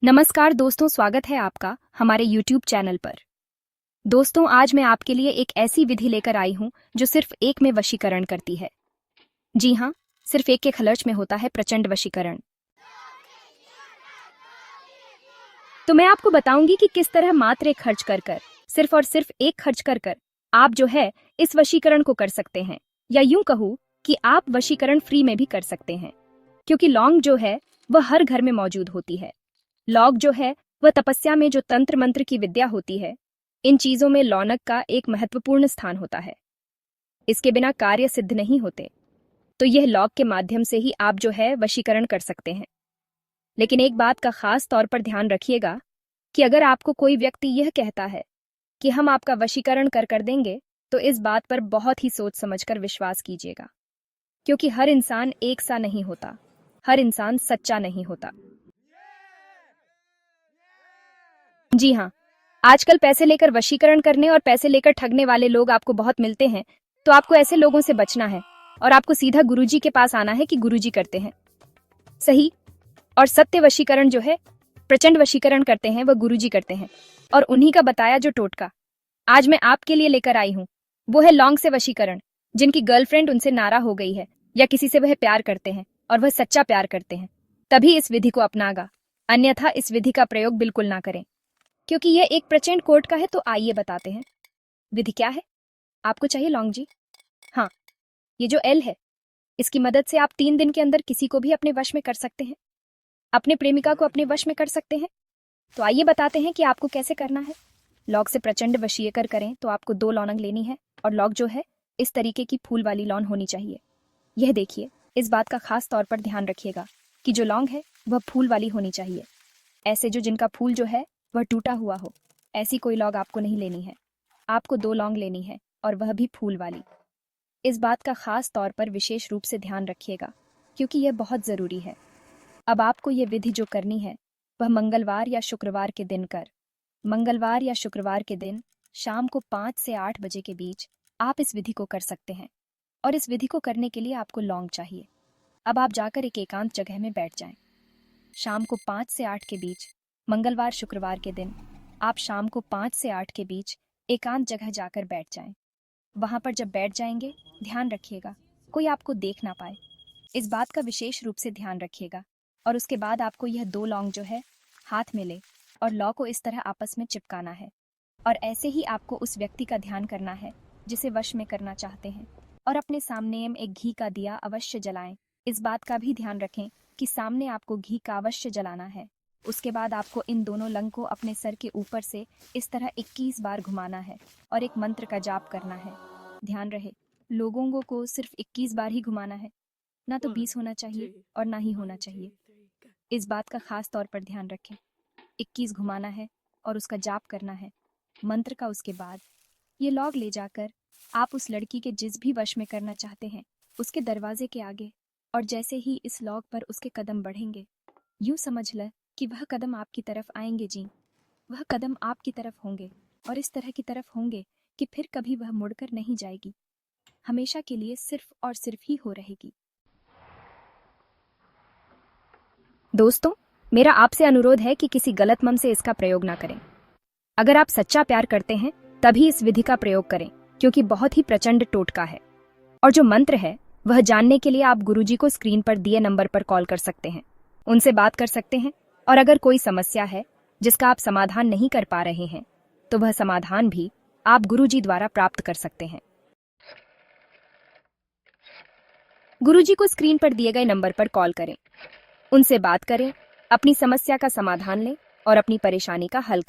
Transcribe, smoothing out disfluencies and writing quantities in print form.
नमस्कार दोस्तों, स्वागत है आपका हमारे YouTube चैनल पर। दोस्तों, आज मैं आपके लिए एक ऐसी विधि लेकर आई हूं जो सिर्फ एक में वशीकरण करती है। जी हाँ, सिर्फ एक के खर्च में होता है प्रचंड वशीकरण। तो मैं आपको बताऊंगी कि किस तरह मात्र एक खर्च कर कर, सिर्फ और सिर्फ एक खर्च कर कर आप जो है इस वशीकरण को कर सकते हैं, या यूं कहूं कि आप वशीकरण फ्री में भी कर सकते हैं, क्योंकि लौंग जो है वह हर घर में मौजूद होती है। लौंग जो है वह तपस्या में जो तंत्र मंत्र की विद्या होती है, इन चीजों में लौनक का एक महत्वपूर्ण स्थान होता है। इसके बिना कार्य सिद्ध नहीं होते। तो यह लौंग के माध्यम से ही आप जो है वशीकरण कर सकते हैं। लेकिन एक बात का खास तौर पर ध्यान रखिएगा कि अगर आपको कोई व्यक्ति यह कहता है कि हम आपका वशीकरण कर देंगे, तो इस बात पर बहुत ही सोच समझकर विश्वास कीजिएगा, क्योंकि हर इंसान एक सा नहीं होता, हर इंसान सच्चा नहीं होता। जी हाँ, आजकल पैसे लेकर वशीकरण करने और पैसे लेकर ठगने वाले लोग आपको बहुत मिलते हैं। तो आपको ऐसे लोगों से बचना है और आपको सीधा गुरुजी के पास आना है कि गुरुजी करते हैं सही और सत्य वशीकरण जो है, प्रचंड वशीकरण करते हैं, वह गुरुजी करते हैं। और उन्हीं का बताया जो टोटका आज मैं आपके लिए लेकर आई हूँ, वो है लौंग से वशीकरण। जिनकी गर्लफ्रेंड उनसे नाराज हो गई है या किसी से वह प्यार करते हैं और वह सच्चा प्यार करते हैं, तभी इस विधि को अपनागा, अन्यथा इस विधि का प्रयोग बिल्कुल ना करें, क्योंकि यह एक प्रचंड कोर्ट का है। तो आइए बताते हैं विधि क्या है। आपको चाहिए लौंग जी। हाँ, ये जो एल है, इसकी मदद से आप 3 दिन के अंदर किसी को भी अपने वश में कर सकते हैं, अपने प्रेमिका को अपने वश में कर सकते हैं। तो आइए बताते हैं कि आपको कैसे करना है। लौंग से प्रचंड वशीकर करें तो आपको 2 लौंग लेनी है, और लौंग जो है इस तरीके की फूल वाली लौंग होनी चाहिए। यह देखिए, इस बात का खास तौर पर ध्यान रखिएगा कि जो लौंग है वह फूल वाली होनी चाहिए। ऐसे जो जिनका फूल जो है वह टूटा हुआ हो, ऐसी कोई लौंग आपको नहीं लेनी है। आपको 2 लौंग लेनी है, और वह भी फूल वाली। इस बात का खास तौर पर विशेष रूप से ध्यान रखिएगा, क्योंकि यह बहुत जरूरी है। अब आपको यह विधि जो करनी है वह मंगलवार या शुक्रवार के दिन कर। मंगलवार या शुक्रवार के दिन शाम को 5 से 8 बजे के बीच आप इस विधि को कर सकते हैं। और इस विधि को करने के लिए आपको लौंग चाहिए। अब आप जाकर एक एकांत जगह में बैठ जाएं। शाम को 5 से 8 के बीच, मंगलवार शुक्रवार के दिन आप शाम को 5 से 8 के बीच एकांत जगह जाकर बैठ जाएं। वहां पर जब बैठ जाएंगे, ध्यान रखिएगा कोई आपको देख ना पाए, इस बात का विशेष रूप से ध्यान रखिएगा। और उसके बाद आपको यह 2 लौंग जो है हाथ में ले और लौ को इस तरह आपस में चिपकाना है। और ऐसे ही आपको उस व्यक्ति का ध्यान करना है जिसे वश में करना चाहते हैं, और अपने सामने एक घी का दिया अवश्य जलाएं। इस बात का भी ध्यान रखें कि सामने आपको घी का अवश्य जलाना है। उसके बाद आपको इन दोनों लंग को अपने सर के ऊपर से इस तरह 21 बार घुमाना है और एक मंत्र का जाप करना है। ध्यान रहे, लोगों को सिर्फ 21 बार ही घुमाना है, ना तो 20 होना चाहिए और ना ही होना चाहिए। इस बात का खास तौर पर ध्यान रखें। 21 घुमाना है और उसका जाप करना है मंत्र का। उसके बाद ये लौंग ले जाकर आप उस लड़की के जिस भी वश में करना चाहते हैं उसके दरवाजे के आगे, और जैसे ही इस लौंग पर उसके कदम बढ़ेंगे, यूं समझ ले कि वह कदम आपकी तरफ आएंगे जी। वह कदम आपकी तरफ होंगे और इस तरह की तरफ होंगे कि फिर कभी वह मुड़कर नहीं जाएगी, हमेशा के लिए सिर्फ और सिर्फ ही हो रहेगी। दोस्तों, मेरा आपसे अनुरोध है कि किसी गलत मन से इसका प्रयोग ना करें। अगर आप सच्चा प्यार करते हैं तभी इस विधि का प्रयोग करें, क्योंकि बहुत ही प्रचंड टोटका है। और जो मंत्र है वह जानने के लिए आप गुरुजी को स्क्रीन पर दिए नंबर पर कॉल कर सकते हैं, उनसे बात कर सकते हैं। और अगर कोई समस्या है जिसका आप समाधान नहीं कर पा रहे हैं, तो वह समाधान भी आप गुरुजी द्वारा प्राप्त कर सकते हैं। गुरुजी को स्क्रीन पर दिए गए नंबर पर कॉल करें, उनसे बात करें, अपनी समस्या का समाधान लें और अपनी परेशानी का हल